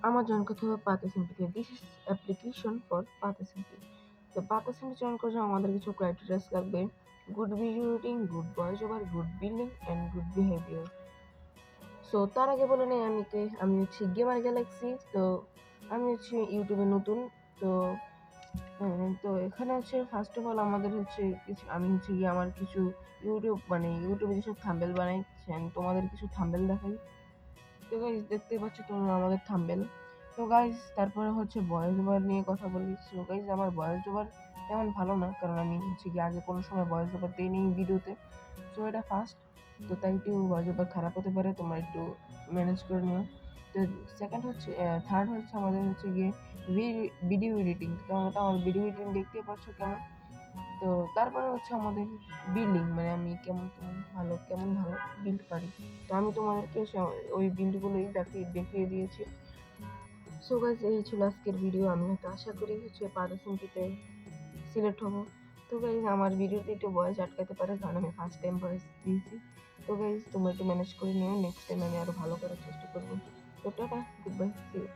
আমার জয়েন করতে হবে পাথ অ্যাসেম্বলিতে। This is application for path assembly. তো পাথ অ্যাসেম্বলি জয়েন করার জন্য আমাদের কিছু ক্রাইটেরিয়াস লাগবে। Good video editing, good voice over, good building and good behaviour. So তার আগে বলে নেই আমি কে। আমি হচ্ছে গেমার গ্যালাক্সি। তো আমি হচ্ছে ইউটিউবে নতুন। তো তো এখানে হচ্ছে ফার্স্ট অফ অল আমাদের হচ্ছে কিছু আমি হচ্ছে গিয়ে আমার কিছু ইউটিউবে যেসব থাম্বেল বানাই তোমাদের কিছু থাম্বেল দেখাই। তো গাইজ দেখতে পাচ্ছ তোমরা আমাদের থাম্বেল। তো গাইজ তারপরে হচ্ছে ভয়েস ওভার নিয়ে কথা বলি। সো গাইজ আমার ভয়েস ওভার তেমন ভালো না, কারণ আমি হচ্ছে কি আগে কোনো সময় ভয়েস ওভার দিইনি ভিডিওতে। সো এটা ফার্স্ট, তো তাই একটু ভয়েস ওভার খারাপ হতে পারে, তোমরা একটু ম্যানেজ করে নিও। তো সেকেন্ড হচ্ছে থার্ড হচ্ছে আমাদের হচ্ছে গিয়ে ভিডিও এডিটিং। তোমরা তো আমার ভিডিও এডিটিং দেখতে পাচ্ছ কেমন। তো তারপরে হচ্ছে আমাদের বিল্ডিং, মানে আমি কেমন ভালো বিল্ড পারি। তো আমি তোমাদেরকে ওই বিল্ডগুলোই দেখিয়ে দিয়েছি। সো গাইস এই ছিল আজকের ভিডিও। আমি হয়তো আশা করি হচ্ছে পারসেন্টিতে সিলেক্ট হবো। তো গাইস আমার ভিডিওতে একটু ভয়েস আটকাতে পারে, কারণ আমি ফার্স্ট টাইম ভয়েস দিয়েছি। তো গাইস তোমরা একটু ম্যানেজ করে নিও, নেক্সট টাইম আমি আরো ভালো করার চেষ্টা করবো। তো tata, good bye, see you.